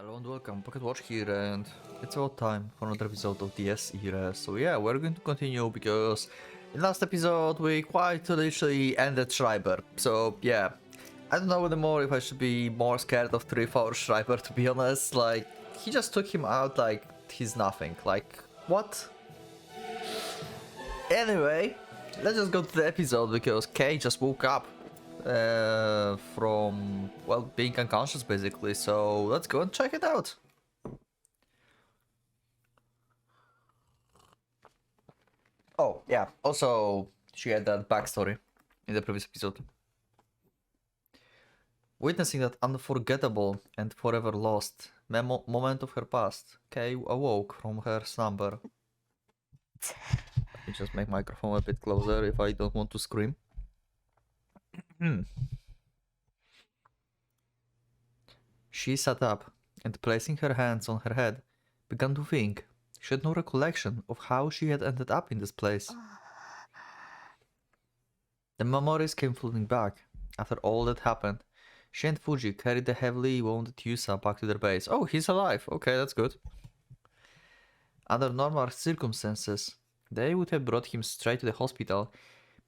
Hello and welcome, PocketWatch here, and it's about time for another episode of DS Irae. So yeah, we're going to continue because in last episode we quite literally ended Schreiber. So yeah, I don't know anymore if I should be more scared of 3-4 Schreiber, to be honest. Like, he just took him out like he's nothing. Like, what? Anyway, let's just go to the episode because Kay just woke up from, well, being unconscious basically, so let's go and check it out. Oh yeah, also she had that backstory in the previous episode. Witnessing that unforgettable and forever lost moment of her past, Kay awoke from her slumber. Let me just make microphone a bit closer if I don't want to scream. She sat up and, placing her hands on her head, began to think. She had no recollection of how she had ended up in this place. The memories came flooding back. After all that happened, she and Fuji carried the heavily wounded Yusa back to their base. Oh, he's alive. Okay, that's good. Under normal circumstances, they would have brought him straight to the hospital,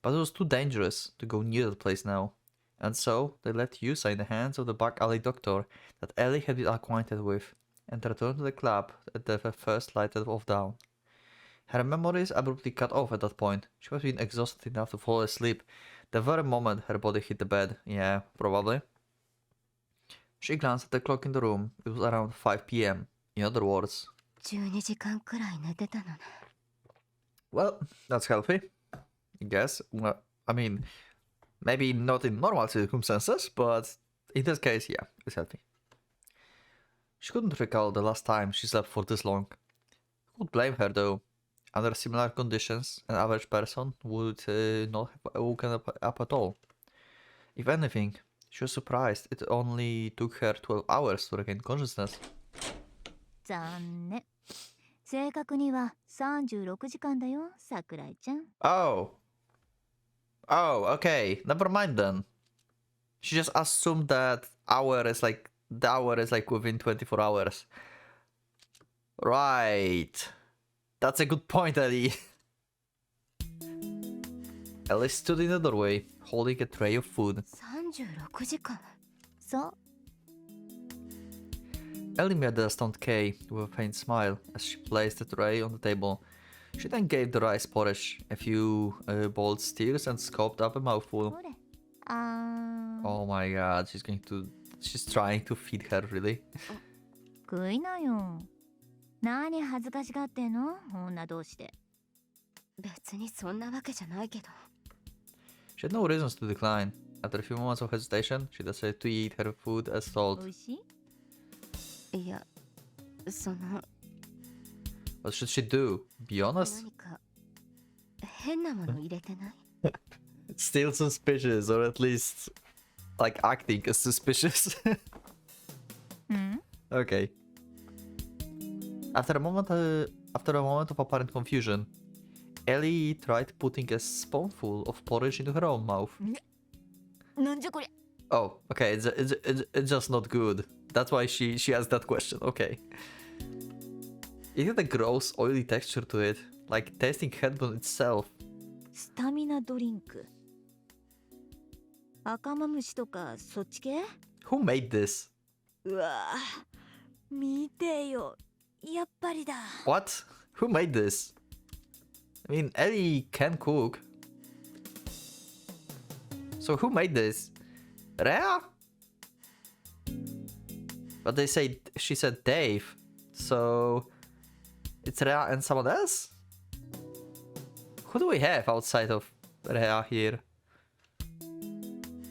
but it was too dangerous to go near that place now. And so, they left Yusa in the hands of the back alley doctor that Ellie had been acquainted with, and returned to the club at the first light of dawn. Her memories abruptly cut off at that point. She was being exhausted enough to fall asleep the very moment her body hit the bed. Yeah, probably. She glanced at the clock in the room. It was around 5 p.m. In other words, 12時間くらい寝てたのね。 well, that's healthy, I guess. Well, I mean, maybe not in normal circumstances, but in this case, yeah, it's healthy. She couldn't recall the last time she slept for this long. Who would blame her though? Under similar conditions, an average person would not have woken up at all. If anything, she was surprised it only took her 12 hours to regain consciousness. 残念。正確には36時間だよ、桜井ちゃん。 Oh, okay. Never mind then. She just assumed that the hour is like within 24 hours. Right. That's a good point, Ellie. Ellie stood in the doorway, holding a tray of food. 36時間。そう。 Ellie met the astounded Kay with a faint smile as she placed the tray on the table. She then gave the rice porridge a few bold steers and scooped up a mouthful. ほれ。Oh my god, she's trying to feed her, really? 食いなよ。何恥ずかしがってんの、女同士で。別にそんなわけじゃないけど。 She had no reasons to decline. After a few moments of hesitation, she decided to eat her food as told. 美味しい？いや、その。 What should she do? Be honest? 何か変なもの入れてない？ Still suspicious, or at least, like, acting as suspicious. うん？ Okay. After a moment of apparent confusion, Ellie tried putting a spoonful of porridge into her own mouth. なんじゃこりゃ。 Oh, okay, it's just not good. That's why she asked that question, okay. It had a gross, oily texture to it, like tasting headbone itself. スタミナドリンク。赤マムシとかそっち系？ Who made this? うわぁ、見てよ。やっぱりだ。 What? Who made this? I mean, Ellie can cook. So who made this? Rhea? But she said Dave. So it's Rhea and someone else? Who do we have outside of Rhea here?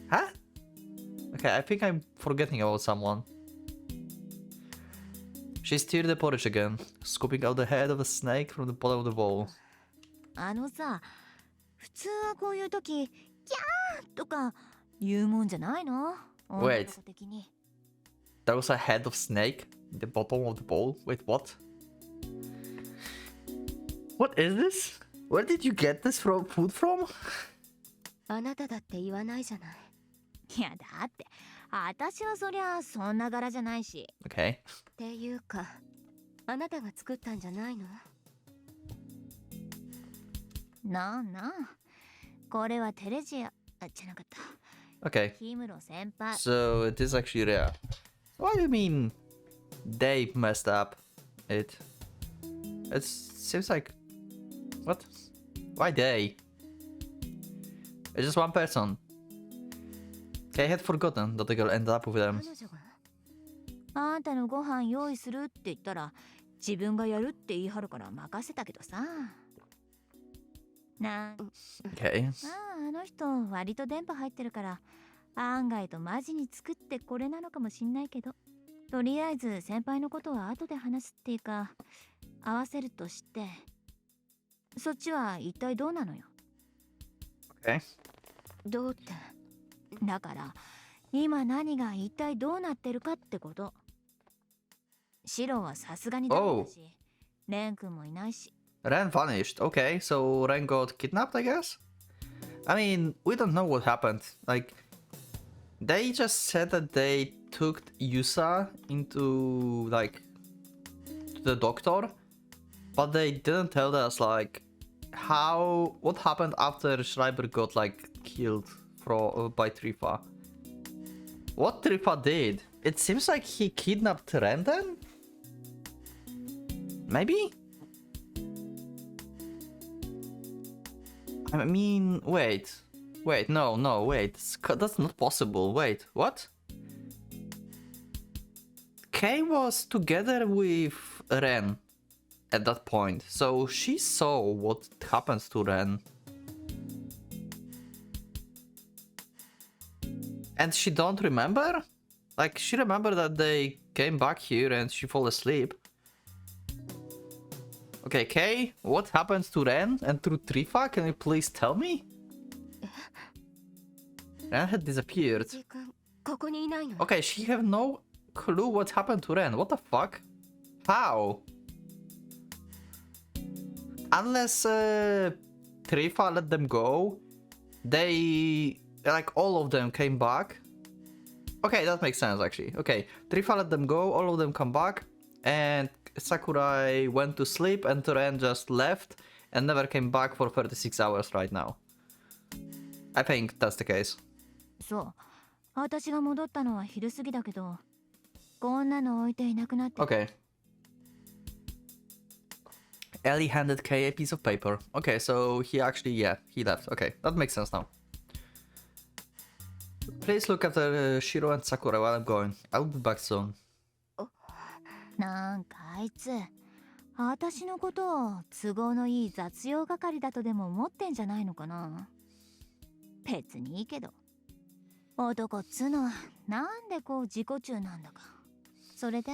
Huh? Okay, I think I'm forgetting about someone. She stirred the porridge again, scooping out the head of a snake from the bottom of the bowl. あのさ、普通はこういう時、キャーとか言うもんじゃないの？ Wait. 女の子的に。 There was a head of snake in the bottom of the bowl? Wait, what? What is this? Where did you get this food from? あなただって言わないじゃない。いやだって私はそりゃそんな柄じゃないし。 Okay. っていうか、あなたが作ったんじゃないの？なんなん、これはテレジア、じゃなかった。 Okay. 氷室先輩。 So it is actually rare. What do you mean they messed up it? It seems like... What? Why they? It's just one person. Okay, I had forgotten that the girl ended up with them. 彼女があんたのご飯用意するって言ったら自分がやるって言い張るから任せたけどさ。Okay. あの人割と電波入ってるから案外とマジに作ってこれなのかもしんないけど、とりあえず先輩のことは後で話すっていうか合わせるとして、そっちは一体どうなのよ。 Okay. どうってだから今何が一体どうなってるかってこと。シロはさすがにダメだし、レン君もいないし。 Ren vanished. Okay, so Ren got kidnapped, I guess? I mean, we don't know what happened. Like, they just said that they took Yusa into, like, the doctor, but they didn't tell us, like, what happened after Schreiber got, like, killed by Trifa. What Trifa did? It seems like he kidnapped Ren then? Maybe? I mean, wait, no, wait, that's not possible. Wait, what? Kay was together with Ren at that point, so she saw what happens to Ren. And she don't remember? Like, she remembered that they came back here and she fell asleep. Okay, Kay, what happens to Ren and to Trifa? Can you please tell me? Ren had disappeared. Okay, she have no clue what happened to Ren. What the fuck? How? Unless Trifa let them go, they, like, all of them came back. Okay, that makes sense actually. Okay, Trifa let them go, all of them come back, and Sakurai went to sleep and Ren just left and never came back for 36 hours right now. I think that's the case. そう、私が戻ったのは昼過ぎだけど、こんなの置いていなくなって。 Okay. Ellie handed Kay a piece of paper. Okay, so he actually, yeah, he left. Okay, that makes sense now. Please look after Shiro and Sakura while I'm going. I'll be back soon. なんかあいつ、私のことを都合のいい雑用係だとでも思ってんじゃないのかな。別にいいけど、男っつのはなんでこう自己中なんだか。それで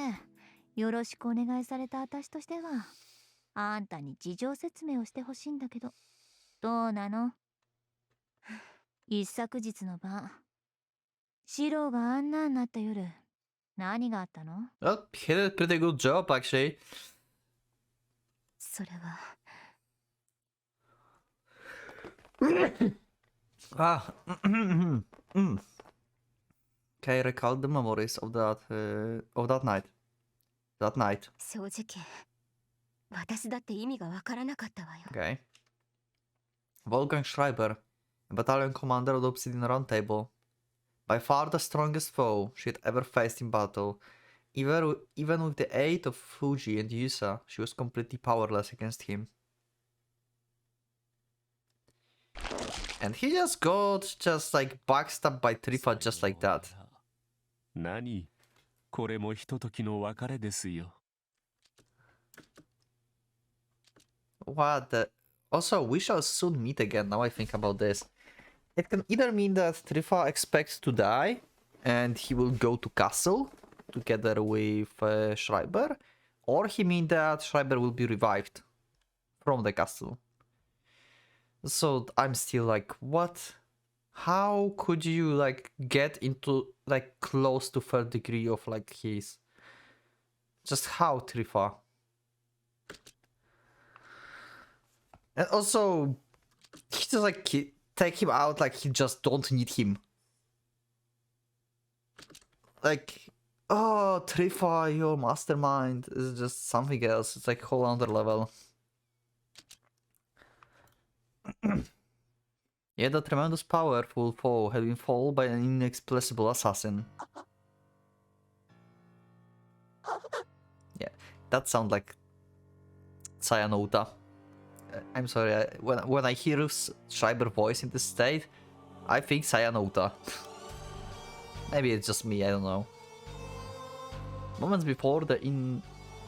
よろしくお願いされた私としては、あんたに事情説明をしてほしいんだけど、どうなの？一昨日の晩、シロがあんなになった夜、何があったの？ Well, he did a pretty good job actually. それは。Ah. Okay, recall the memories of that night. That night. 正直、私だって意味がわからなかったわよ。 Okay. Wolfgang Schreiber, battalion commander of the Obsidian Round Table. By far the strongest foe she had ever faced in battle. Even with the aid of Fuji and Yusa, she was completely powerless against him. And he just got like backstabbed by Trifa just like that. 何？これもひとときの別れですよ。 What the... Also, we shall soon meet again, now I think about this. It can either mean that Trifa expects to die, and he will go to castle, together with Schreiber, or he means that Schreiber will be revived from the castle. So I'm still like, what? How could you like get into like close to third degree of like his? Just how, Trifa? And also, he just like take him out like he just don't need him. like, oh, Trifa, your mastermind is just something else. It's like a whole other level. Yet a tremendous powerful foe had been followed by an inexplicable assassin. Yeah, that sounds like Sayanota. I'm sorry, when I hear Schreiber voice in this state, I think Sayanota. Maybe it's just me, I don't know. Moments before, the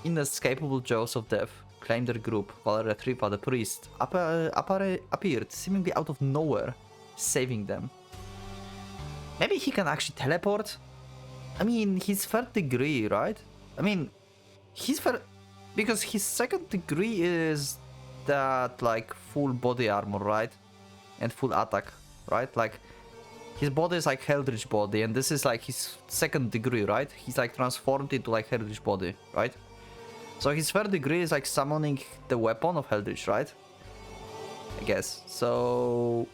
inescapable jaws of death claimed their group, while Retriva, the priest, appeared seemingly out of nowhere, saving them. Maybe he can actually teleport? I mean, he's third degree, right? I mean, because his second degree is that, like, full body armor, right? And full attack, right? Like, his body is like Eldritch body, and this is like his second degree, right? He's like transformed into like Eldritch body, right? So his third degree is like summoning the weapon of Eldritch, right? I guess. So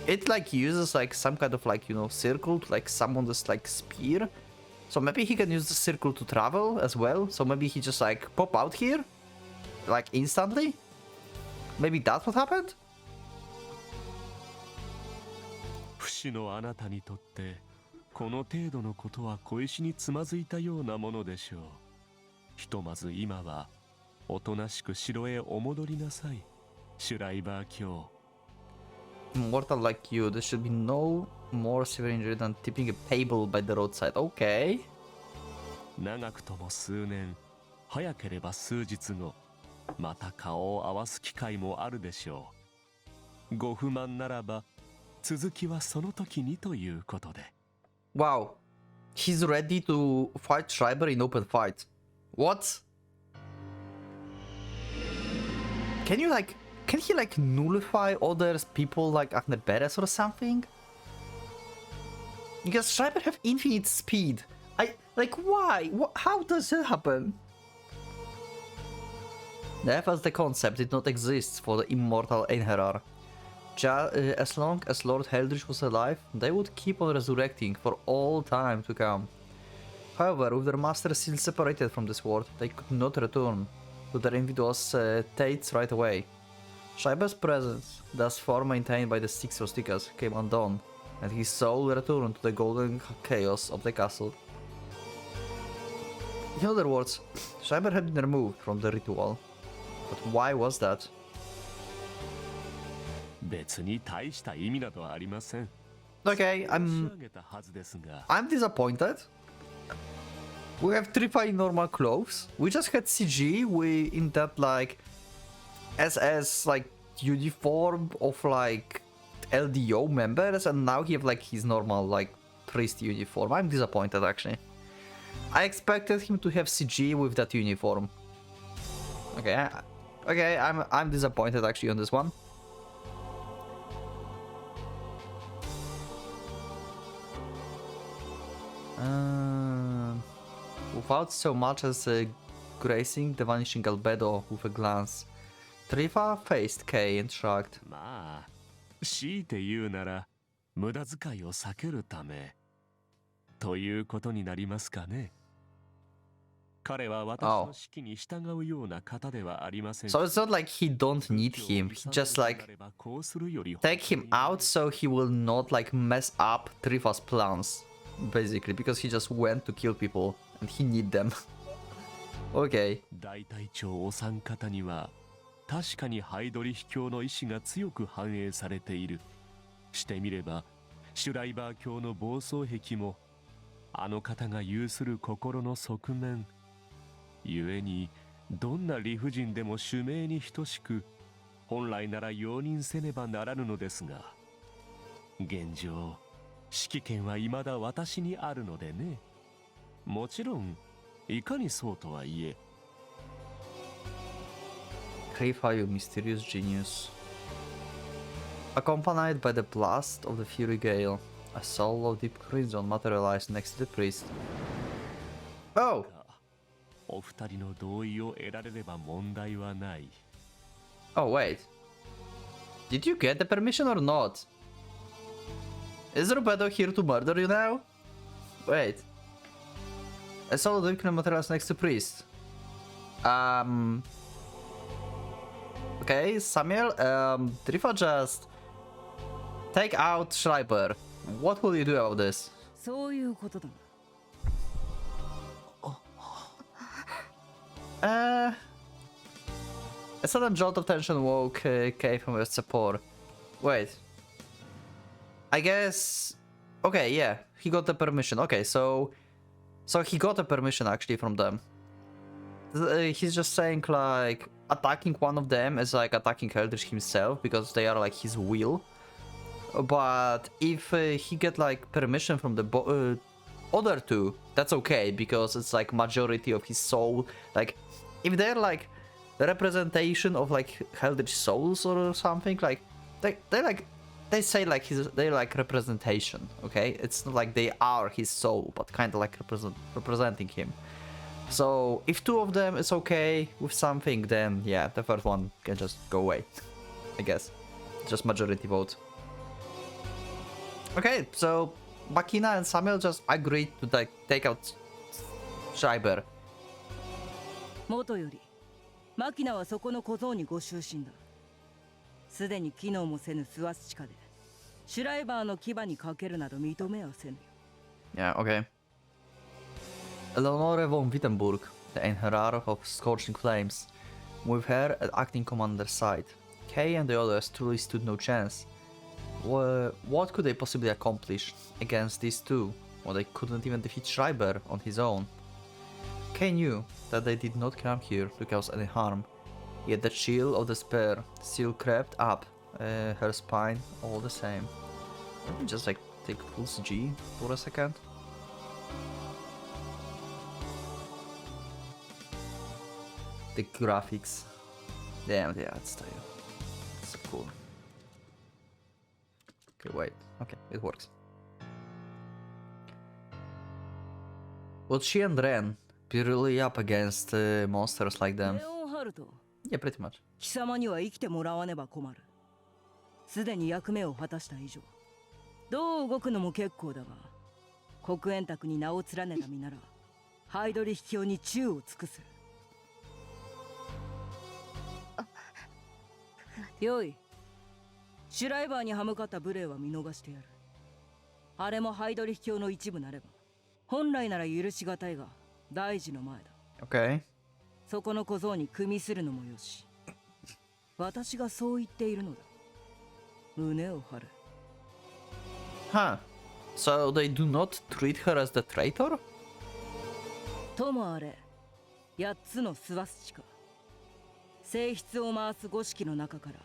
it like uses like some kind of like, you know, circle to like summon this like spear. So maybe he can use the circle to travel as well. So maybe he just like pop out here like instantly. Maybe that's what happened? 不死のあなたにとってこの程度のことは小石につまずいたようなものでしょう。ひとまず今はおとなしく城へお戻りなさい、シュライバー卿。Mortal like you, there should be no more severe injury than tipping a table by the roadside. Okay. 長くとも数年、早ければ数日後、また顔を合わす機会もあるでしょう。ご不満ならば、続きはその時にということで。Wow. He's ready to fight Schreiber in open fight. What? Can he like nullify other people like Agneberes or something? Because Schreiber have infinite speed. Why? How does it happen? Death as the concept did not exist for the immortal Einherjar. As long as Lord Heldrich was alive, they would keep on resurrecting for all time to come. However, with their master still separated from this world, they could not return to their individual states right away. Schreiber's presence, thus far maintained by the six Rostikas, came undone, and his soul returned to the golden chaos of the castle. In other words, Schreiber had been removed from the ritual. But why was that? 別に大した意味などありません。 Okay, 申し上げたはずですが。I'm disappointed. We have Trifa in normal clothes. We just had CG in that like SS like uniform of like LDO members, and now he have like his normal like priest uniform. I'm disappointed actually. I expected him to have CG with that uniform. Okay, I'm disappointed actually on this one. Without so much as gracing the vanishing albedo with a glance, Trifa faced Kay and shrugged. まあ、強いて言うなら、無駄遣いを避けるため、ということになりますかね。彼は私の指揮に従うような方ではありません。So it's not like he don't need him. He just like take him out so he will not like mess up Trifa's plans, basically, because he just went to kill people and he need them. Okay. 大隊長お三方には確かにハイドリヒ教の意志が強く反映されている。してみればシュライバー教の暴走癖もあの方が有する心の側面。故にどんな理不尽でも主命に等しく本来なら容認せねばならぬのですが、現状指揮権は未だ私にあるのでね。もちろんいかにそうとはいえ。Trifa, you mysterious genius. Accompanied by the blast of the Fury Gale, a soul of deep crimson materialized next to the priest. Oh! お二人の同意を得られれば問題はない。Oh, wait. Did you get the permission or not? Is Roberto here to murder you now? Wait. I saw the weakening materials next to priest. Okay, Samuel, Trifa just take out Schreiber. What will you do about this? そういうことだな。 A sudden jolt of tension woke Kay from his support. Wait. I guess... Okay, yeah, he got the permission. Okay, so he got the permission actually from them. He's just saying like attacking one of them is like attacking Eldritch himself because they are like his will. But if he get like permission from the other two, that's okay because it's like majority of his soul. Like if they're like the representation of like Eldritch souls or something, like they say like they're like representation. Okay, it's not like they are his soul, but kind of like representing him. So if two of them is okay with something, then yeah, the first one can just go away. I guess just majority vote. Okay, so Makina and Samuel just agreed to like take out Schreiber. 元よりマキナはそこの小僧にご就寝だ。すでに機能もせぬスワスチカでシュライバーの牙にかけるなど認めはせぬ。 Yeah, okay. Eleonore von Wittenburg, the Einherjar of Scorching Flames, with her at acting commander's side. Kay and the others truly stood no chance. What could they possibly accomplish against these two, when they couldn't even defeat Schreiber on his own? Kay knew that they did not come here to cause any harm, yet the chill of despair still crept up her spine all the same. Let me just like take pulse G for a second. The graphics. Damn, yeah, it's so cool. Okay, wait. Okay, it works. Would she and Ren be really up against monsters like them? レオンハルト、 Yeah, pretty much. 貴様には生きてもらわねば困る。すでに役目を果たした以上、どう動くのも結構だが、黒煙卓に名を連ねた身なら、ハイドリヒ教に忠を尽くす。よい。シュライバーに歯向かった無礼は見逃してやる。あれもハイドリヒ教の一部なれば、本来なら許しがたいが、大事の前だ。Okay. そこの小僧に組みするのもよし。私がそう言っているのだ。胸を張る。Huh. So they do not treat her as the traitor? ともあれ、8つのスワスチカ。性質を回す五色の中から、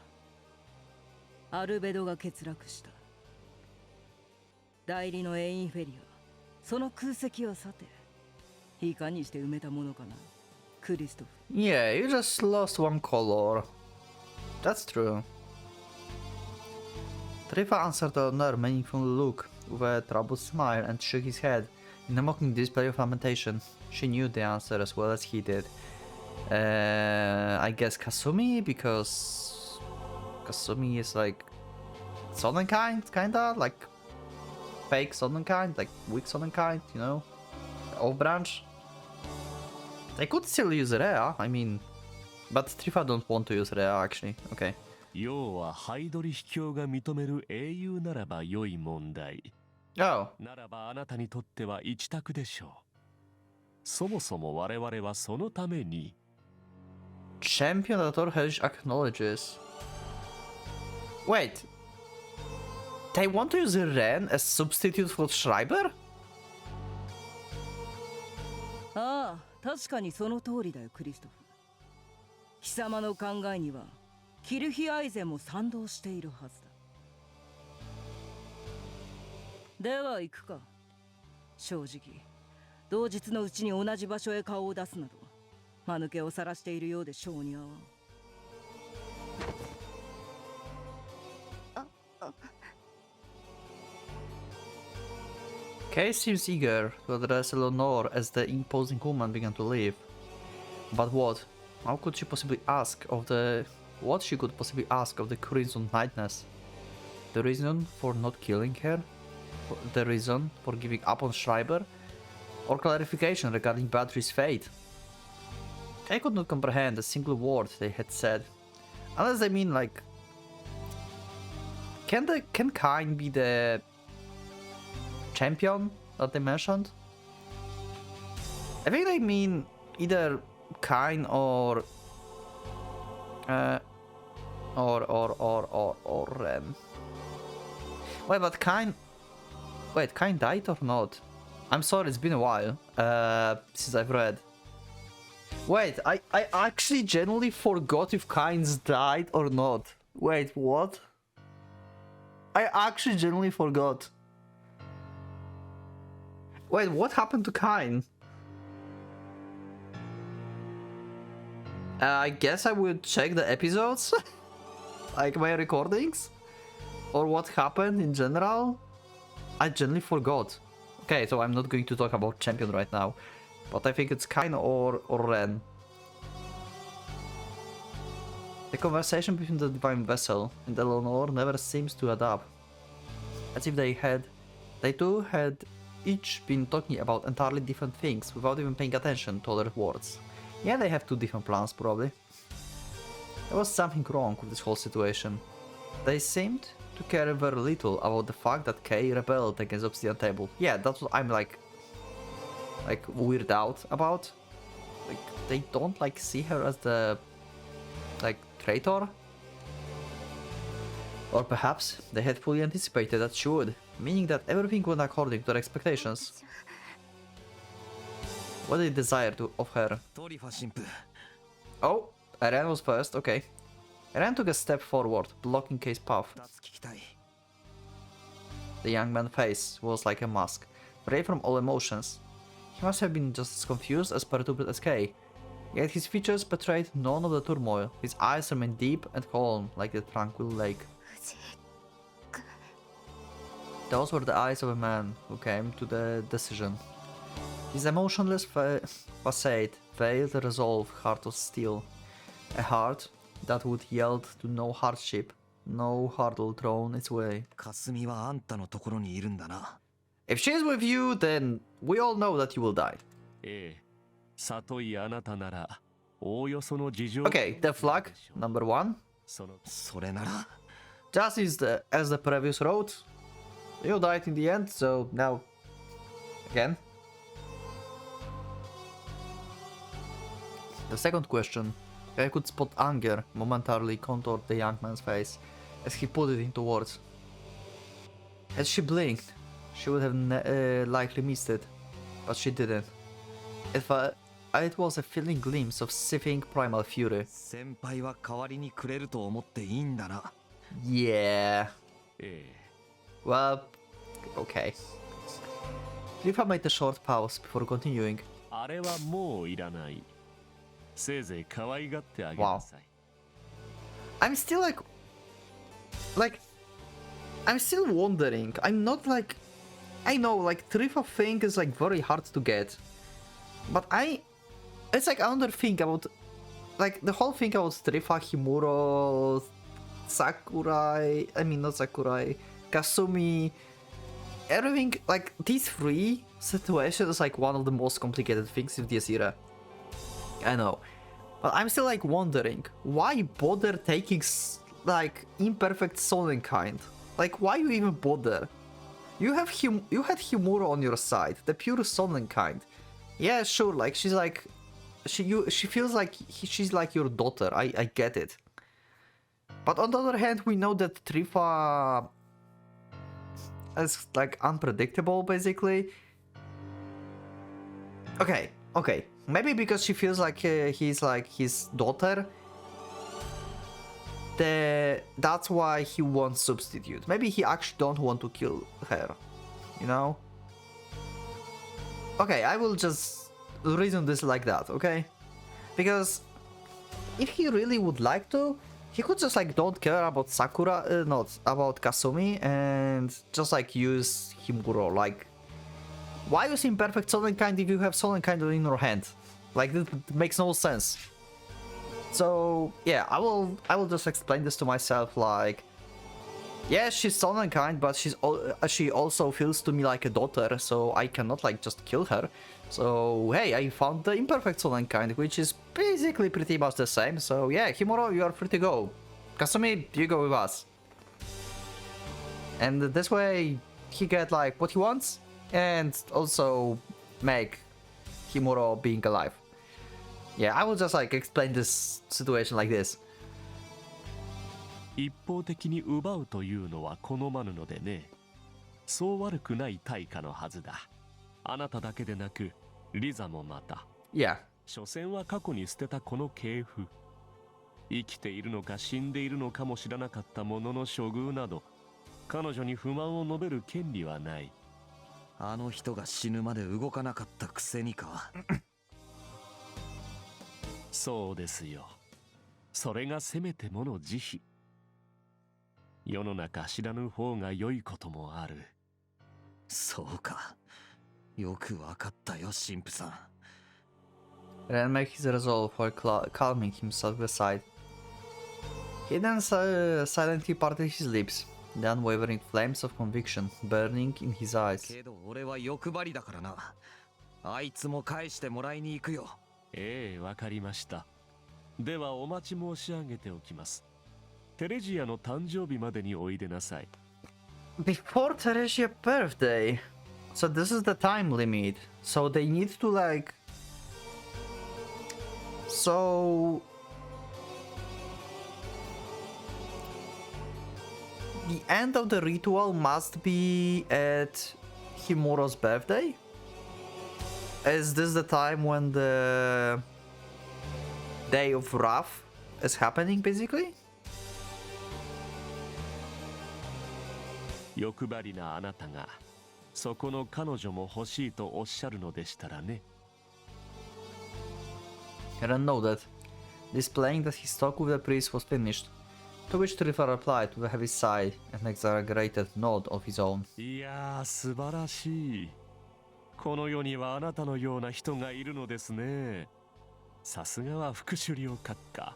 アルベドが欠落した。代理のエインフェリア、その空席はさて、いかにして埋めたものかな、クリストフ。Yeah, you just lost one color. That's true. Trifa answered Eleanor meaningful look with a troubled smile and shook his head in a mocking display of lamentation. She knew the answer as well as he did. I guess Kasumi, because Kasumi is like Sonnenkind, kinda like fake Sonnenkind, like weak Sonnenkind, you know, off branch. They could still use Rea, I mean, but Trifa don't want to use Rea actually. Okay. 要はハイドリヒ教が認める英雄ならば良い問題。 Oh. ならばあなたにとっては一択でしょう。そもそも我々はそのために。 Champion that Orhej acknowledges. Wait. They want to use Ren as substitute for Schreiber? ああ、確かにその通りだよ、クリストフ。貴様の考えには、キルヒアイゼンも賛同しているはずだ。では行くか。正直、同日のうちに同じ場所へ顔を出すなど、間抜けを晒しているようで性に合わん。 Kay seems eager to address Eleanor as the imposing woman began to leave. But what? How could she possibly ask of the... What she could possibly ask of the Crimson Knightess? The reason for not killing her? The reason for giving up on Schreiber? or clarification regarding Battery's fate. I could not comprehend a single word they had said. Unless they mean like... Can Kain be the champion that they mentioned? I think they mean either Kain or Ren. Wait, but Kain... Wait, Kain died or not? I'm sorry, it's been a while since I've read. Wait, I actually genuinely forgot if Kain's died or not. Wait, what? I actually genuinely forgot. Wait, what happened to Kain? I guess I would check the episodes? Like my recordings? Or what happened in general? I genuinely forgot. Okay, so I'm not going to talk about Champion right now. But I think it's Kain or Ren. The conversation between the Divine Vessel and Eleanor never seems to add up. As if they two had each been talking about entirely different things without even paying attention to other words. Yeah, they have two different plans, probably. There was something wrong with this whole situation. They seemed to care very little about the fact that Kay rebelled against Obsidian Table. Yeah, that's what I'm like weirded out about. Like, they don't like see her as the like traitor? Or perhaps they had fully anticipated that she would, meaning that everything went according to their expectations. What did they desire of her? Oh, Eren was first, okay. Eren took a step forward, blocking Kay's path. The young man's face was like a mask, free from all emotions. He must have been just as confused as perturbed as Kay. Yet his features betrayed none of the turmoil. His eyes remained deep and calm, like the tranquil lake. Those were the eyes of a man who came to the decision. His emotionless facade veiled a resolve heart of steel. A heart that would yield to no hardship, no hurdle thrown its way. If she is with you, then we all know that you will die. Okay, the flag, number 1. Just as the previous road. You died in the end, so now... Again. The second question. I could spot anger momentarily contoured the young man's face as he put it into words. As she blinked, she would have likely missed it, but she didn't. It was a fleeting glimpse of seething primal fury. Yeah. Well, okay. Rifa made a short pause before continuing. Wow. I'm still I'm still wondering. I'm not like... I know, like, Trifa thing is like very hard to get. But it's like another thing about... Like, the whole thing about Trifa, Himuro, Sakurai... I mean, not Sakurai... Kasumi... Everything, like, these three situations is like one of the most complicated things in this era. I know. But I'm still like wondering, why bother taking like imperfect Sonnenkind? Like, why you even bother? You had Himuro on your side, the pure Sonnenkind. Yeah, sure, like she's like she feels like she's like your daughter. I get it. But on the other hand, we know that Trifa is like unpredictable basically. Okay. Maybe because she feels like he's like his daughter. That's why he won't substitute. Maybe he actually don't want to kill her. You know? Okay, I will just reason this like that, okay? Because if he really would like to, he could just like don't care about Sakura, not about Kasumi, and just like use Himuro. Like, why use imperfect Sonnenkind if you have Sonnenkind in your hand? Like, this makes no sense. So yeah, I will just explain this to myself. Like, Yeah, she's so unkind, but she also feels to me like a daughter, so I cannot like just kill her. So hey, I found the imperfect soul unkind, which is basically pretty much the same. So yeah, Himuro, you are free to go. Kasumi, you go with us. And this way, he get like what he wants, and also make Himuro being alive. Yeah, I will just like explain this situation like this. 一方的に奪うというのは好まぬのでね。そう悪くない対価のはずだ。あなただけでなく、リザもまた。Yeah. 所詮は過去に捨てたこの系譜。生きているのか死んでいるのかも知らなかった者の処遇など、彼女に不満を述べる権利はない。あの人が死ぬまで動かなかったくせにか。そうですよ。それがせめてもの慈悲。世の中知らぬ方が良いこともある。そうか。よくわかったよ、神父さん。Ren made his resolve while calming himself aside. He then silently parted his lips, the unwavering flames of conviction burning in his eyes. けど俺は欲張りだからな。あいつも返してもらいに行くよ。ええ、わかりました。ではお待ち申し上げておきます。テレジアの誕生日までにおいでなさい。Before Teresia's birthday. So this is the time limit. So they need to like... So... The end of the ritual must be at Himuro's birthday? Is this the time when the Day of Wrath is happening, basically? 欲張りなあなたがそこの彼女も欲しいとおっしゃるのでしたらね。Eren nodded, displaying that his talk with the priest was finished, to which Trifa replied with a heavy sigh and an exaggerated nod of his own. いやー、素晴らしい。この世にはあなたのような人がいるのですね。さすがは副首領閣下。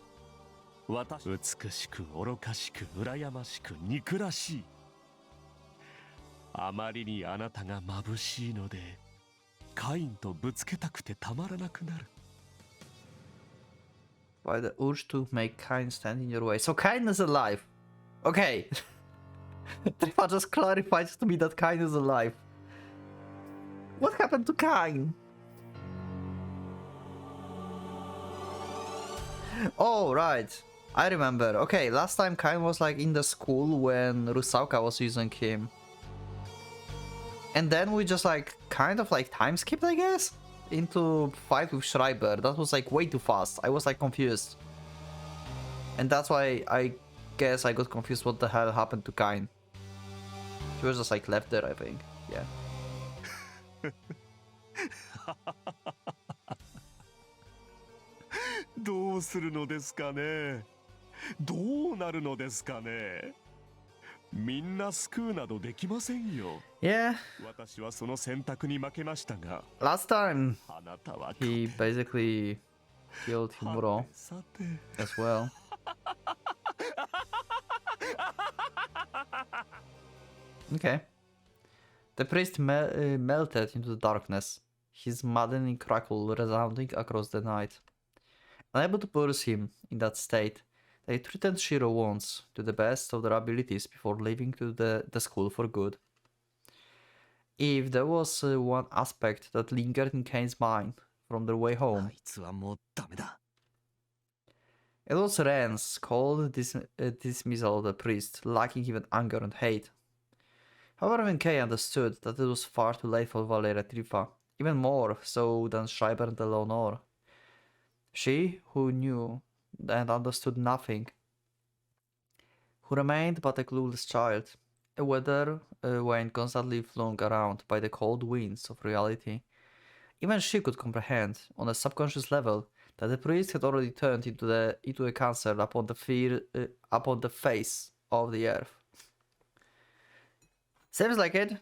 私、美しく愚かしく羨ましく憎らしい。あまりにあなたが眩しいので、カインとぶつけたくてたまらなくなる。By the urge to make Kain stand in your way. So Kain is alive. Okay. Trifa just clarified to me that Kain is alive. What happened to Kain? Oh, right. I remember. Okay, last time Kain was like in the school when Rusauka was using him. And then we just like kind of like time skipped, I guess, into fight with Schreiber. That was like way too fast. I was like confused. And that's why I guess I got confused what the hell happened to Kain. He was just like left there, I think. Yeah. どうするのですかね。どうなるのですかね。みんな救うなどできませんよ。Yeah. 私はその選択に負けましたが。Last time あなたは he basically killed Himuro さて。 as well. Okay. The priest melted into the darkness, his maddening crackle resounding across the night. Unable to purse him in that state, they treated Shiro once to the best of their abilities before leaving to the school for good. If there was one aspect that lingered in Kane's mind from their way あ home, いつはもうダメだ。 it was Ren's cold dismissal of the priest, lacking even anger and hate. However, when Kay understood that it was far too late for Valeria Trifa, even more so than Schreiber and Eleanor, she, who knew and understood nothing, who remained but a clueless child, a weather vane constantly flung around by the cold winds of reality, even she could comprehend, on a subconscious level, that the priest had already turned into a cancer upon the face of the earth. Seems like it.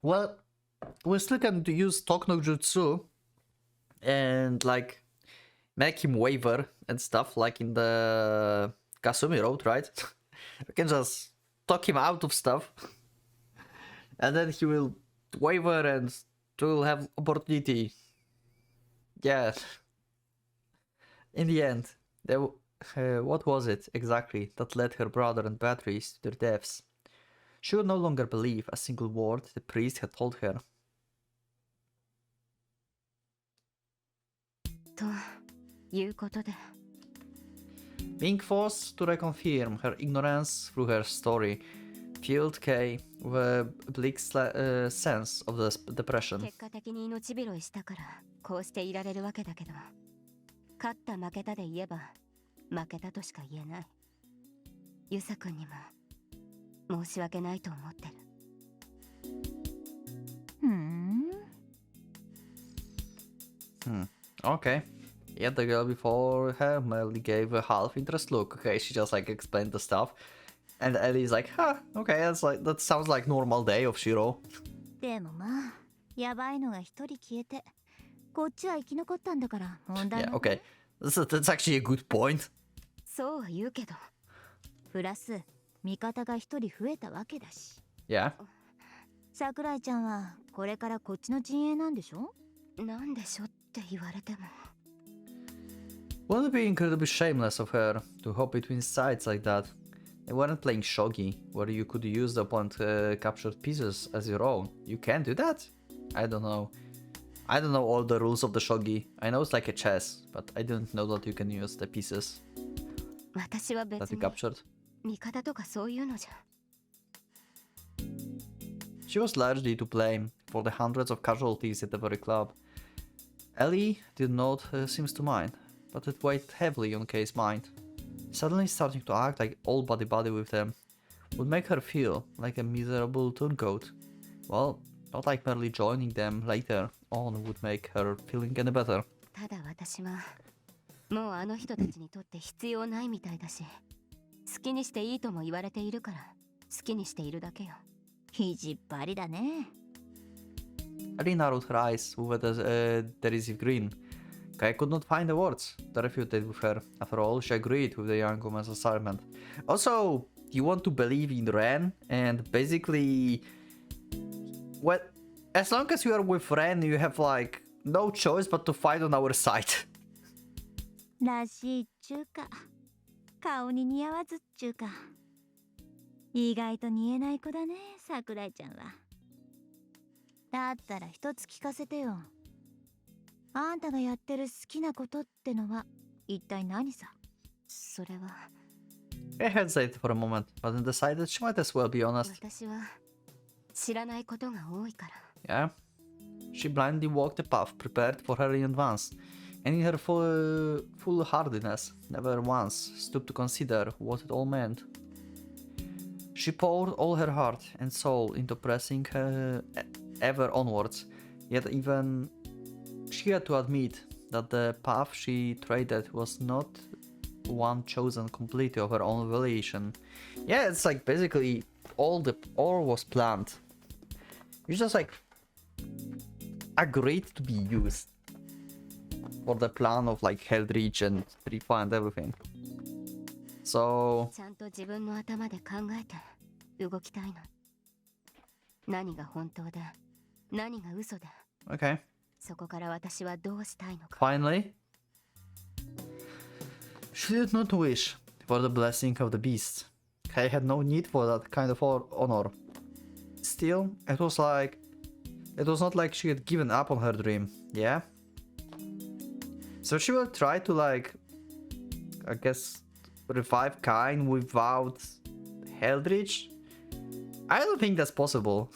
Well, we still can use Talk no Jutsu and like make him waver and stuff, like in the Kasumi Road, right? We can just talk him out of stuff, and then he will waver and will have opportunity. Yeah. In the end, what was it exactly that led her brother and Beatrice to their deaths? She would no longer believe a single word the priest had told her. ということで Being forced to reconfirm her ignorance through her story filled Kay with a bleak sense of the depression. 結果的に命拾いしたからこうしていられるわけだけど、勝った負けたで言えば負けたとしか言えない。ユサ君にも申し訳ないと思ってる。Okay. Yet the girl before her merely gave a half-interest look. Okay, she just like explained the stuff. And Ellie's like, huh, okay, that sounds like normal day of Shiro. でもまあ、やばいのが一人消えて、こっちは生き残ったんだから問題 Yeah, ない。okay. That's actually a good point. そうは言うけど、プラス味方が一人増えたわけだし。Yeah. 桜井ちゃんはこれからこっちの陣営なんでしょ？なんでしょって言われても。Wouldn't it be incredibly shameless of her to hop between sides like that? They weren't playing shogi, where you could use the opponent captured pieces as your own. You can do that? I don't know. I don't know all the rules of the shogi. I know it's like a chess, but I didn't know that you can use the pieces 私は that 別 you に captured. 味方とかそういうのじゃ。She was largely to blame for the hundreds of casualties at the very club. Ellie did not seem to mind, but it weighed heavily on Kay's mind. Suddenly starting to act like all buddy-buddy with them would make her feel like a miserable turncoat. Well, not like merely joining them later on would make her feeling any better. ただ私はもうあの人たちにとって必要ないみたいだし、好きにしていいとも言われているから好きにしているだけよ。意地っ張りだね。Ellie narrowed her eyes with a derisive grin. Kay could not find the words to refute it with her. After all, she agreed with the young woman's assessment. Also, you want to believe in Ren, and basically, well, as long as you are with Ren, you have like no choice but to fight on our side. らしいっちゅうか、顔に似合わずっちゅうか。意外と似えない子だね、桜井ちゃんは。だったら一つ聞かせてよ。あんたがやってる好きなことってのは一体何さ？それは。I hesitated for a moment, but then decided she might as well be honest. 私は知らないことが多いから。Yeah. She blindly walked the path prepared for her in advance, and in her foolhardiness, never once stooped to consider what it all meant. She poured all her heart and soul into pressing ever onwards, yet even she had to admit that the path she treaded was not one chosen completely of her own volition. Yeah, it's like basically all was planned. You just like agreed to be used for the plan of like Heldreach and Trifa and everything. So ちゃんと自分の頭で考えて動きたいの。何が本当で何が嘘で。 okay. そこから私はどうしたいのか。 Finally, she did not wish for the blessing of the beast. Kay had no need for that kind of honor. Still, it was not like she had given up on her dream, yeah? So she will try to like, I guess, revive Kain without Heldreach? I don't think that's possible.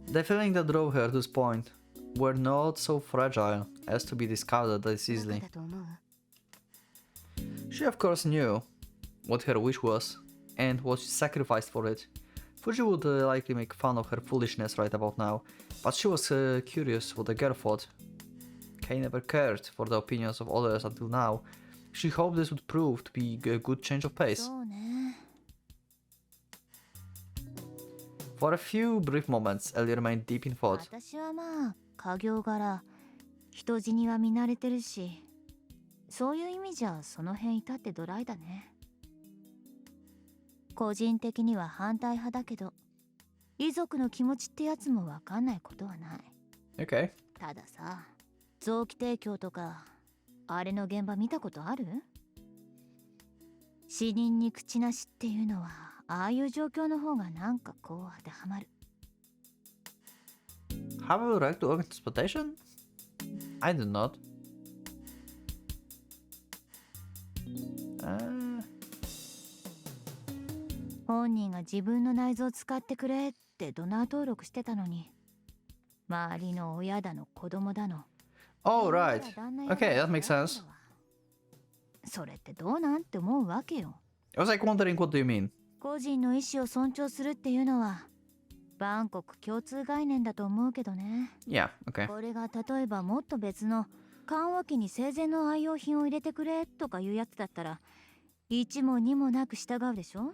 The feeling that drove her to this point were not so fragile as to be discarded as バ easily. カだと思う？ She of course knew what her wish was and what she sacrificed for it. Fuji would likely make fun of her foolishness right about now, but she was curious what the girl thought. Kay never cared for the opinions of others until now. She hoped this would prove to be a good change of pace. そうね。 For a few brief moments, Ellie remained deep in thought. 私はまあ家業柄人死には見慣れてるし、そういう意味じゃその辺至ってドライだね。個人的には反対派だけど、遺族の気持ちってやつも分かんないことはない。 Okay. たださ、臓器提供とかあれの現場見たことある？死人に口なしっていうのはああいう状況の方がなんかこう当てはまる。 Have you right to organ transplantation? I do not.本人が自分の内臓を使ってくれってドナー登録してたのに、周りの親だの子供だの。 Oh, right. Okay, that makes sense. それってどうなんって思うわけよ。 I was like wondering, what do you mean? 個人の意思を尊重するっていうのは万国共通概念だと思うけどね。 Yeah, okay. これが例えばもっと別の棺桶に生前の愛用品を入れてくれとかいうやつだったら一も二もなく従うでしょ。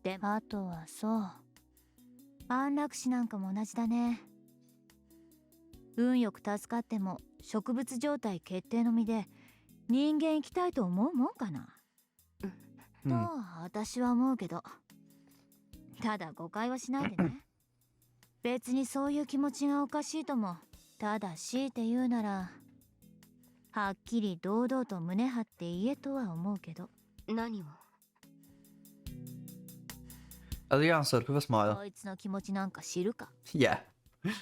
であとはそう、安楽死なんかも同じだね。運よく助かっても植物状態決定の身で人間生きたいと思うもんかな、と私は思うけど。ただ誤解はしないでね。別にそういう気持ちがおかしいとも。ただ強いて言うならはっきり堂々と胸張って言えとは思うけど。何を？ The answer with a こ smile. いつの気持ちなんか知るか。 Yeah.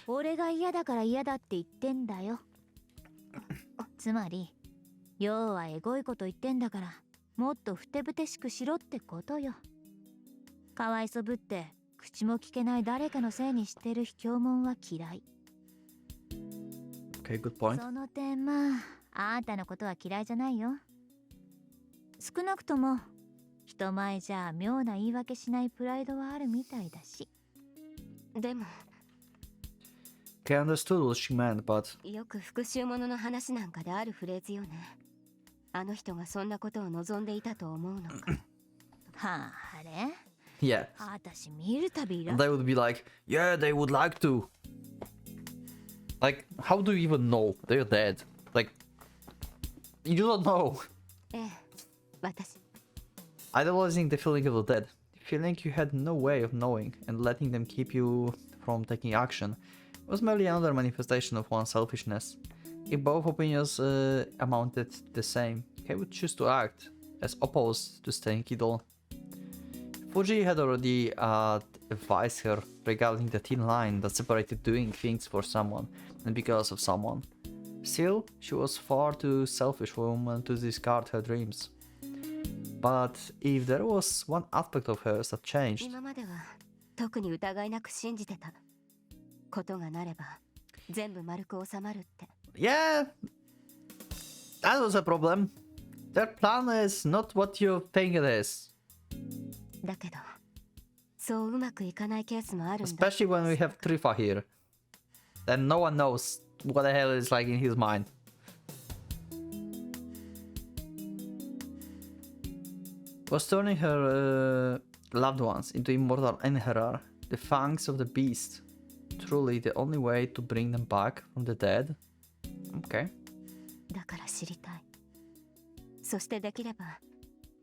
俺が嫌だから嫌だって言ってんだよ。つまり要はエゴいこと言ってんだからもっとふてぶてしくしろってことよ。かわいそぶって口も聞けない誰かのせいにしてる卑怯者は嫌い。 Okay, good point. その点まああんたのことは嫌いじゃないよ。少なくとも人前じゃ妙な言い訳しないプライドはあるみたいだし。でも Okay, I understood what she meant, but よく復讐者の話なんかであるフレーズよね。あの人がそんなことを望んでいたと思うのか。はあ、あれ yeah. 私見るたび And they would be like, yeah, they would like to. Like, how do you even know they're dead? Like, you don't know. ええ、私 Idolizing the feeling of the dead. The feeling you had no way of knowing and letting them keep you from taking action was merely another manifestation of one's selfishness. If both opinions amounted the same, he would choose to act, as opposed to staying idle. Fuji had already advised her regarding the thin line that separated doing things for someone and because of someone. Still, she was far too selfish a woman to discard her dreams. But if there was one aspect of hers that changed, 今までは特に疑いなく信じてた。ことがなれば全部丸く収まるって。 yeah, that was a problem. Their plan is not what you think it is. だけどそううまくいかないケースもあるんだ。 Especially when we have Trifa here. Then no one knows what the hell is like in his mind. Was turning her loved ones into immortal Enherar, the fangs of the beast, truly the only way to bring them back from the dead? Okay. だから知りたい。そしてできれば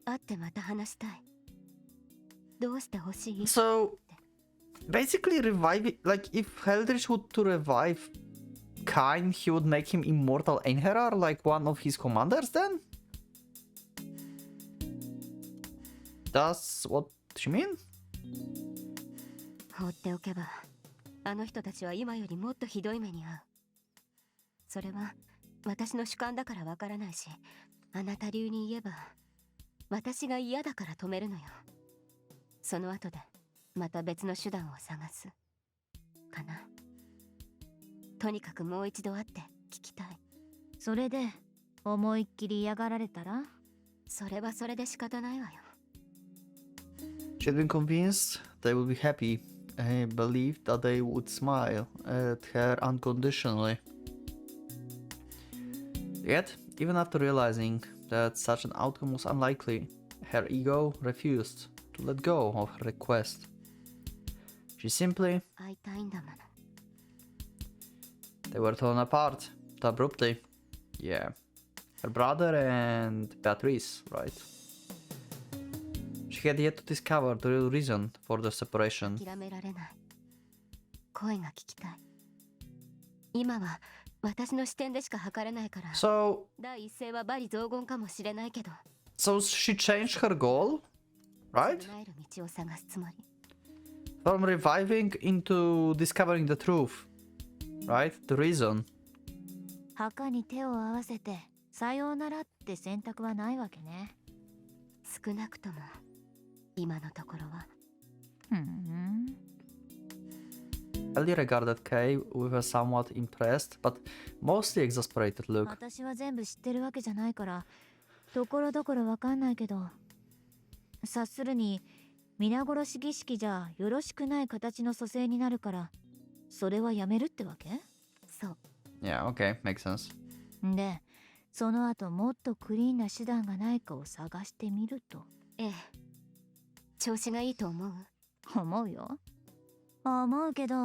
会ってまた話したい。どうしてほしい？ So, basically reviving, like if Heldrich would to revive Kain, he would make him immortal Enherar, like one of his commanders then? That's what she mean? 放っておけばあの人たちは今よりもっとひどい目に遭う。それは私の主観だからわからないし、あなた流に言えば私が嫌だから止めるのよ。その後でまた別の手段を探すかな。とにかくもう一度会って聞きたい。それで思いっきり嫌がられたら？それはそれで仕方ないわよ。 She had been convinced they would be happy and believed that they would smile at her unconditionally. Yet, even after realizing that such an outcome was unlikely, her ego refused to let go of her request. She simply, 会いたいんだもの。They were torn apart abruptly. Yeah. Her brother and Beatrice, right? She had yet to discover the real reason for the separation. 諦められない。声が聞きたい。今は私の視点でしか測れないから。 So 第一声は罵詈雑言かもしれないけど。 she changed her goal, right? 償える道を探すつもり。 From reviving into discovering the truth, right? The reason. 墓に手を合わせてさようならって選択はないわけね。少なくとも今のところは。Ellie regarded Kay with a somewhat impressed but mostly exasperated look. 私は全部知ってるわけじゃないからところどころわかんないけど、察するに皆殺し儀式じゃよろしくない形の蘇生になるからそれはやめるってわけ？そう。 Yeah, okay, makes sense. で、その後もっとクリーンな手段がないかを探してみると。ええ。調子がいいと思う？思うよ。思うけど、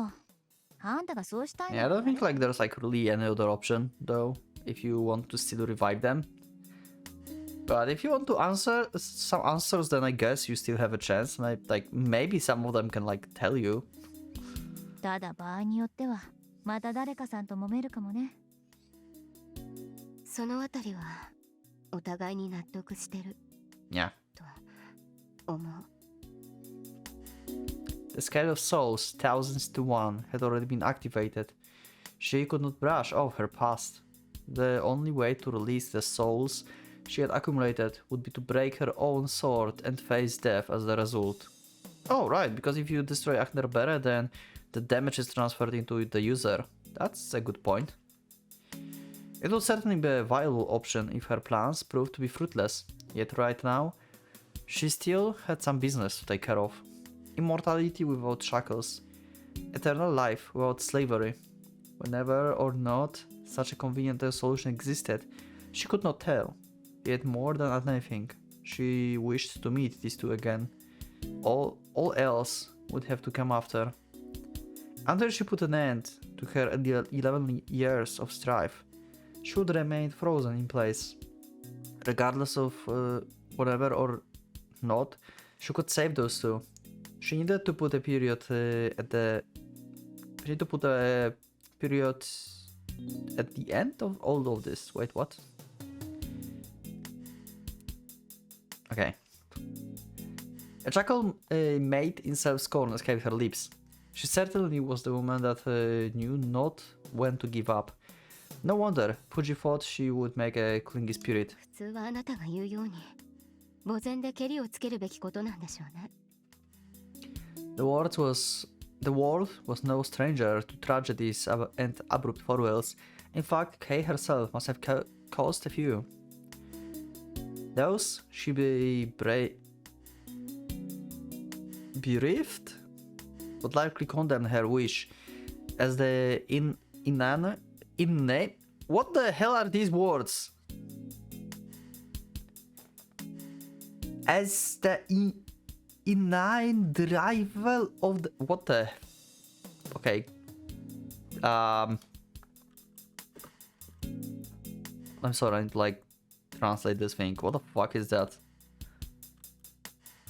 あんたがそうしたい Yeah, I don't think like there's like really any other option though, if you want to still revive them. But if you want to answer some answers, then I guess you still have a chance. Maybe some of them can like tell you. ただ場合によってはまた誰かさんと揉めるかもね。そのあたりはお互いに納得してる Yeah. と思う。 The scale of souls, thousands to one, had already been activated. She could not brush off her past. The only way to release the souls she had accumulated would be to break her own sword and face death as the result. Oh, right, because if you destroy Aknerbere, then the damage is transferred into the user. That's a good point. It would certainly be a viable option if her plans proved to be fruitless, yet right now, she still had some business to take care of. Immortality without shackles, eternal life without slavery. Whenever or not such a convenient solution existed, she could not tell. Yet more than anything, she wished to meet these two again. All else would have to come after. Until she put an end to her 11 years of strife, she would remain frozen in place. Regardless of whatever or not, she could save those two. She needed to put a period at the end of all of this. Wait, what? Okay. A chuckle made in self-scorn escaped her lips. She certainly was the woman that knew not when to give up. No wonder Fuji thought she would make a clingy spirit. 普通はあなたが言うように墓前でケリをつけるべきことなんでしょうね。 The world was no stranger to tragedies and abrupt farewells. In fact, Kay herself must have caused a few. Those she bereaved would likely condemn her wish as the inane. What the hell are these words? As the inane rival of the what the? Okay. I'm sorry. I need to like translate this thing. What the fuck is that?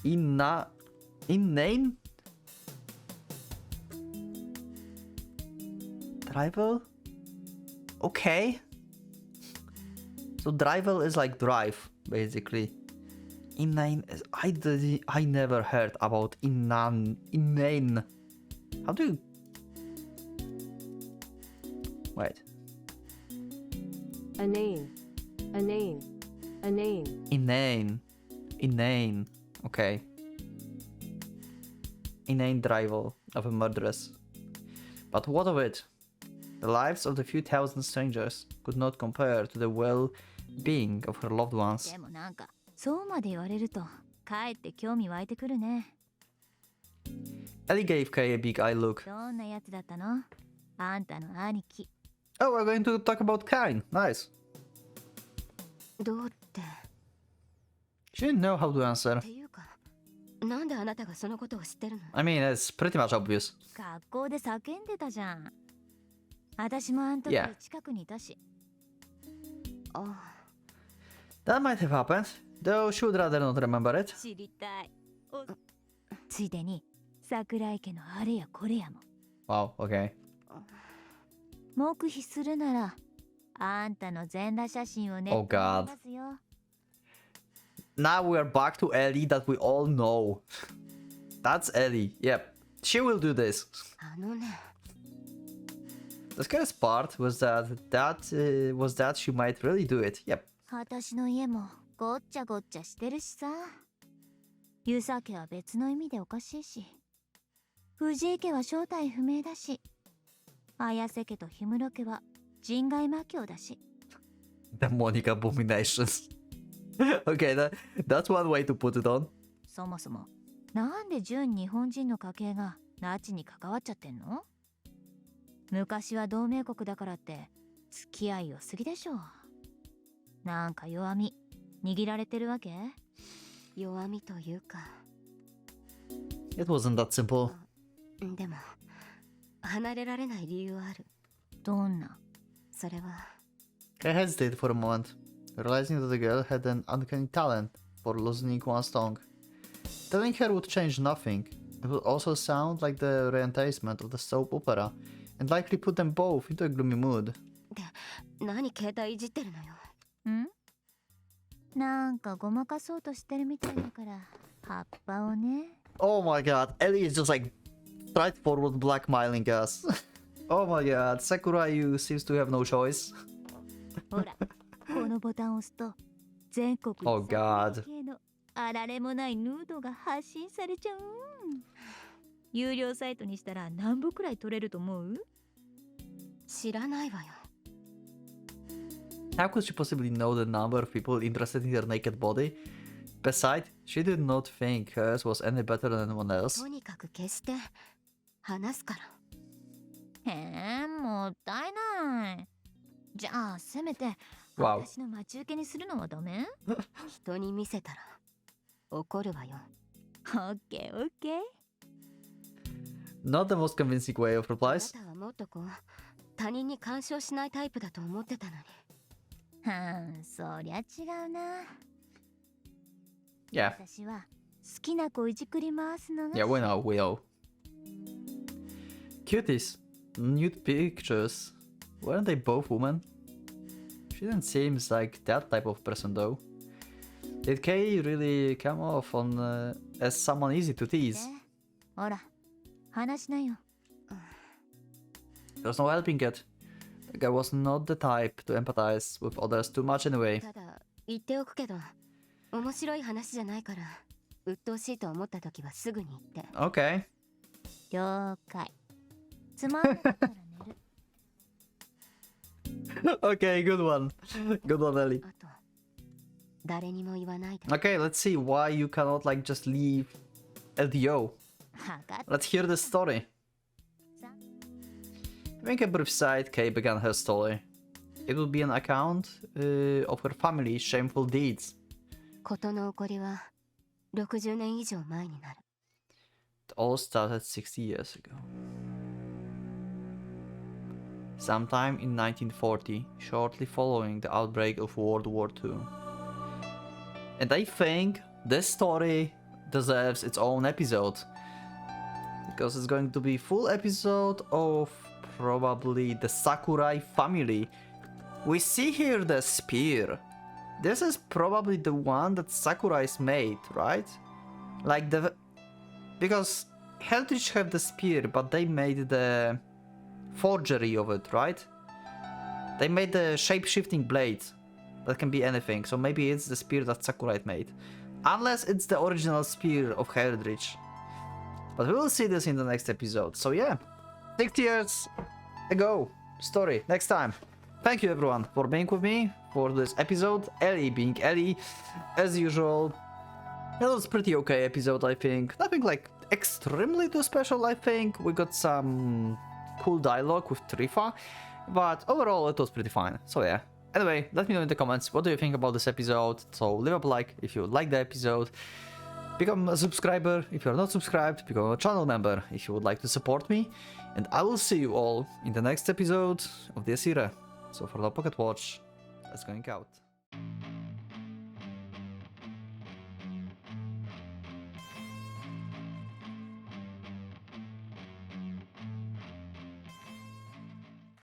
Inane rival. Okay. So drival is like drive, basically. Inane. I never heard about inane. How do you? Wait. A name. Inane. Okay. Inane drival of a murderess. But what of it? The lives of the few thousand strangers could not compare to the well-being of her loved ones. でもなんかそうまで言われるとかえって興味湧いてくるね。 Ellie gave Kay a big eye look. どんなやつだったの？あんたの兄貴。 Oh, we're going to talk about Kain. Nice. どうって。 She didn't know how to answer. っていうか、なんであなたがそのことを知ってるの？ I mean, it's pretty much obvious. 学校で叫んでたじゃん。私もあん時 Yeah. 近くにいたし。That might have happened, though she would rather not remember it. 知りたい。ついでに桜井家のあれやこれやも。 Wow, okay. 黙秘するならあんたの全裸写真をね。 Oh God. ますよ。 Now we are back to Ellie that we all know. That's Ellie. Yep, she will do this. あのね The scariest part was that she might really do it. Yep. 私の家もごっちゃごっちゃしてるしさ。遊佐家は別の意味でおかしいし、藤井家は正体不明だし、綾瀬家と氷室家は人外魔境だし。 Demonic abominations. Okay, that's one way to put it on. そもそもなんで純日本人の家系がナチに関わっちゃってんの？昔は同盟国だからって付き合いを過ぎでしょ。なんか弱み握られてるわけ？弱みというか It wasn't that simple. でも離れられない理由はある。どんな？それは I hesitated for a moment, realizing that the girl had an uncanny talent for loosening one's tongue. Telling her would change nothing. It would also sound like the reenactment of the soap opera, and likely put them both into a gloomy mood. 何携帯いじってるのよ。ん？なんかごまかそうとしてるみたいだから葉っぱをね。 Oh my god, Ellie is just like straightforward blackmailing us. Oh my god, Sakurai seems to have no choice. ほら、このボタンを押すと全国 Oh god. 最系のあられもないヌードが発信されちゃう。有料サイトにしたら何部くらい取れると思う？知らないわよ。 How could she possibly know the number of people interested in her naked body? Besides, she did not think hers was any better than anyone else. とにかく消して話すから。へえ、もったいない。じゃあせめて Wow. 私の待ち受けにするのはダメ？人に見せたら怒るわよ。オッケーオッケー。 Not the most convincing way of あ replies. なたはもっとこう他人に干渉しないタイプだと思ってたのに。そりゃ違うな。 Yeah, 私は好きな子をいじくり回すのが yeah, we know, we know. Cuties, nude pictures. Weren't they both women? She didn't seem like that type of person though. Did Kay really come off on as someone easy to tease? ほら、話しなよ。 There's no helping it. The guy was not the type to empathize with others too much anyway. ただ言っておくけど面白い話じゃないから鬱陶しいと思った時はすぐに言って。 Okay. 了解。つまんなかったら寝る。Okay, good one. Good one, Ellie. あと誰にも言わないで。 Okay, let's see why you cannot like just leave LDO. わかっ Let's hear the story. た。 Having a brief sight, Kay began her story. It would be an account of her family's shameful deeds. 事の起こりは60年以上前になる。 It all started 60 years ago. Sometime in 1940, shortly following the outbreak of World War II. And I think this story deserves its own episode. Because it's going to be full episode of probably the Sakurai family. We see here the spear. This is probably the one that Sakurai's made, right? Like the... Because Eldritch have the spear, but they made the forgery of it, right? They made the shape-shifting blade that can be anything, so maybe it's the spear that Sakurai made. Unless it's the original spear of Eldritch. But we will see this in the next episode. So yeah, 6 years ago, story, next time. Thank you everyone for being with me for this episode. Ellie being Ellie, as usual. It was pretty okay episode, I think. Nothing like extremely too special, I think. We got some cool dialogue with Trifa, but overall it was pretty fine. So yeah. Anyway, let me know in the comments what do you think about this episode. So leave a like if you liked the episode. Become a subscriber if you're not subscribed, become a channel member if you would like to support me, and I will see you all in the next episode of this era. So for the Pocket Watch, that's going out.